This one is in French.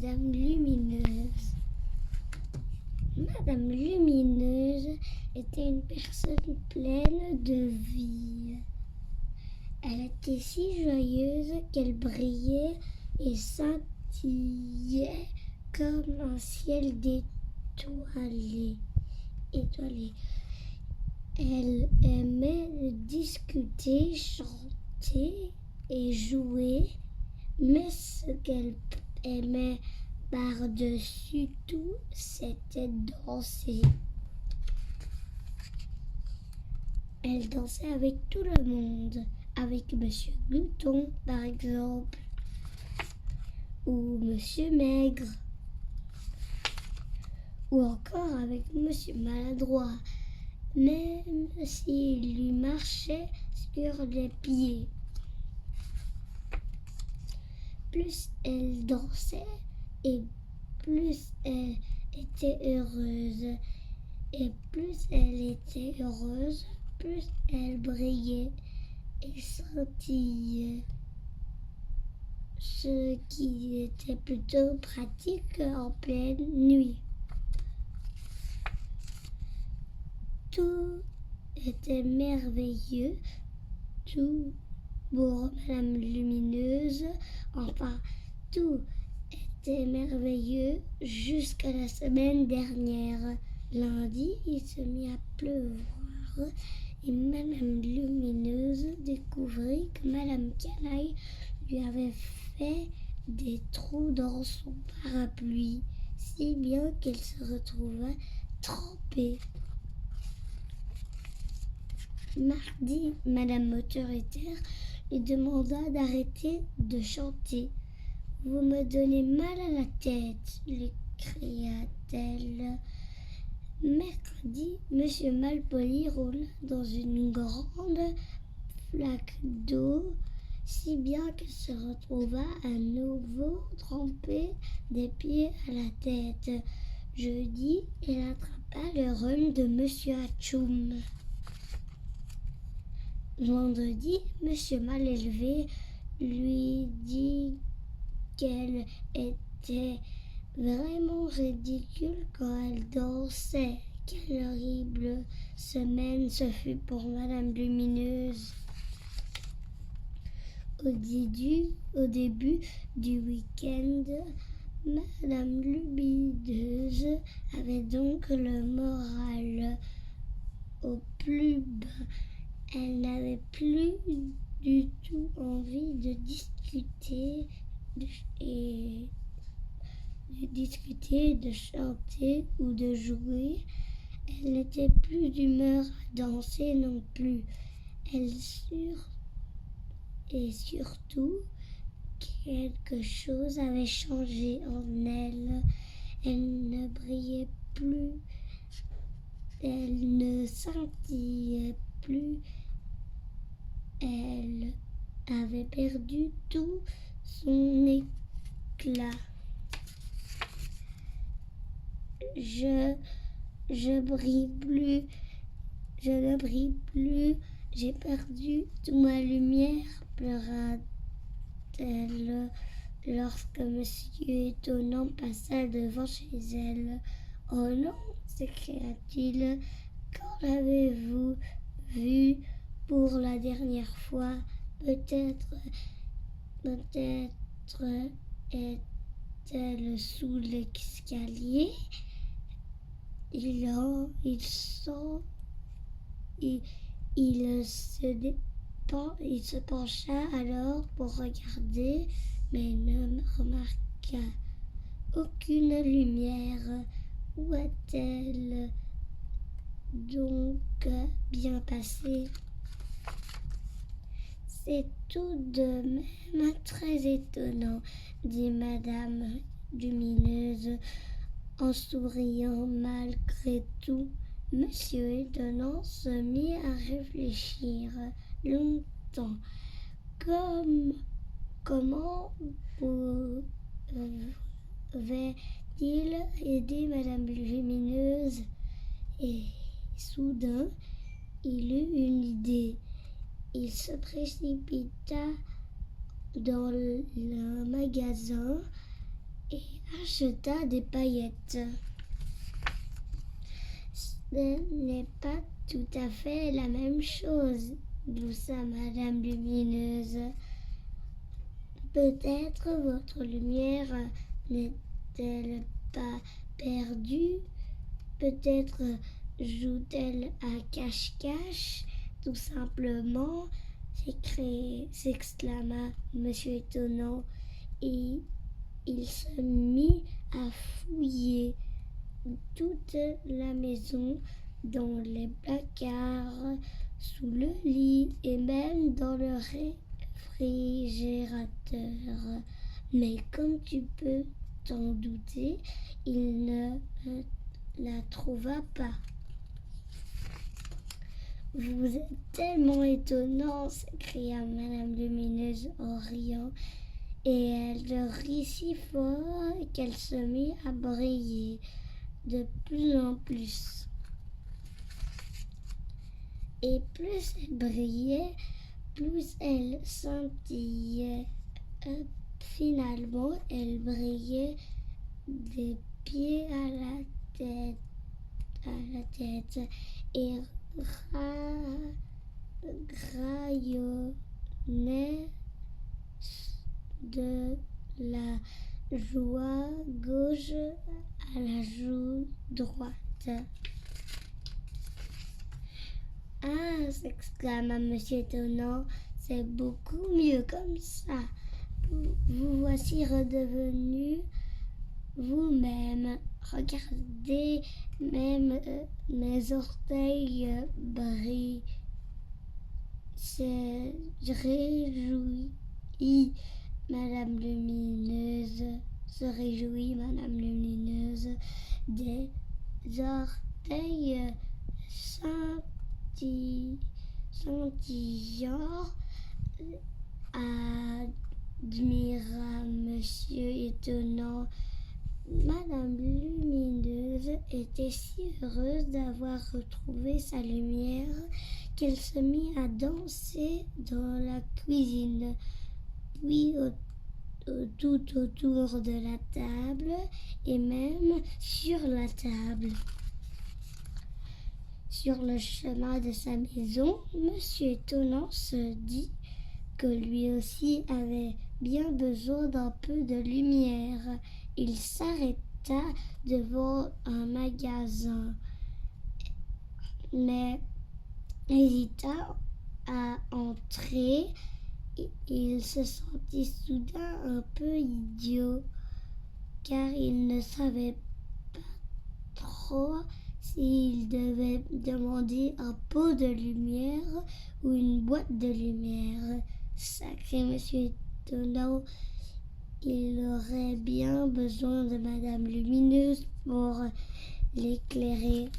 Madame Lumineuse. Madame Lumineuse était une personne pleine de vie. Elle était si joyeuse qu'elle brillait et scintillait comme un ciel étoilé. Elle aimait discuter, chanter et jouer, mais ce qu'elle aimait par-dessus tout, c'était danser. Elle dansait avec tout le monde, avec Monsieur Glouton par exemple, ou Monsieur Maigre, ou encore avec Monsieur Maladroit, même s'il lui marchait sur les pieds. Plus elle dansait et plus elle était heureuse. Et plus elle était heureuse, plus elle brillait et scintillait. Ce qui était plutôt pratique en pleine nuit. Tout était merveilleux, tout pour Madame Lumineuse. Enfin, tout était merveilleux jusqu'à la semaine dernière. Lundi, il se mit à pleuvoir et Madame Lumineuse découvrit que Madame Canaille lui avait fait des trous dans son parapluie, si bien qu'elle se retrouva trempée. Mardi, Madame Moteur et Terre lui demanda d'arrêter de chanter. « Vous me donnez mal à la tête », lui cria-t-elle. Mercredi, Monsieur Malpoli roula dans une grande flaque d'eau, si bien qu'elle se retrouva à nouveau trempée des pieds à la tête. Jeudi, elle attrapa le rhume de Monsieur Atchoum. Vendredi, Monsieur Malélevé lui dit qu'elle était vraiment ridicule quand elle dansait. Quelle horrible semaine ce fut pour Madame Lumineuse. Au début du week-end, Madame Lumineuse avait donc le moral au plus bas. Elle n'avait plus du tout envie de discuter, de chanter ou de jouer. Elle n'était plus d'humeur à danser non plus. Et surtout, quelque chose avait changé en elle. Elle ne brillait plus, elle ne scintillait plus. Elle avait perdu tout son éclat. Je ne brille plus, j'ai perdu toute ma lumière, pleura-t-elle lorsque Monsieur Étonnant passa devant chez elle. Oh non, s'écria-t-il, quand l'avez-vous vue pour la dernière fois? Peut-être est-elle sous l'escalier. Il se pencha alors pour regarder, mais ne remarqua aucune lumière. Où a-t-elle donc bien passé? C'est tout de même très étonnant, dit Madame Lumineuse en souriant malgré tout. Monsieur Étonnant se mit à réfléchir longtemps. Comment pouvait-il aider Madame Lumineuse? Et soudain, il eut une idée. Il se précipita dans le magasin et acheta des paillettes. Ce n'est pas tout à fait la même chose, gloussa Madame Lumineuse. Peut-être votre lumière n'est-elle pas perdue? Peut-être joue-t-elle à cache-cache? Tout simplement, s'exclama Monsieur Étonnant, et il se mit à fouiller toute la maison, dans les placards, sous le lit et même dans le réfrigérateur. Mais comme tu peux t'en douter, il ne la trouva pas. Vous êtes tellement étonnant, s'écria Madame Lumineuse en riant, et elle rit si fort qu'elle se mit à briller de plus en plus. Et plus elle brillait, plus elle scintillait. Finalement, elle brillait des pieds à la tête et rayonnait de la joue gauche à la joue droite. Ah, s'exclama Monsieur Étonnant, c'est beaucoup mieux comme ça. Vous voici redevenu vous-même. Regardez, même mes orteils brillent. Se réjouit Madame Lumineuse, des orteils scintillants, admira Monsieur Étonnant. Madame Lumineuse était si heureuse d'avoir retrouvé sa lumière qu'elle se mit à danser dans la cuisine, puis tout autour de la table et même sur la table. Sur le chemin de sa maison, Monsieur Étonnant se dit que lui aussi avait bien besoin d'un peu de lumière. Il s'arrêta devant un magasin, mais hésita à entrer. Il se sentit soudain un peu idiot, car il ne savait pas trop s'il devait demander un pot de lumière ou une boîte de lumière. Sacré Monsieur Étonnant, il aurait bien besoin de Madame Lumineuse pour l'éclairer.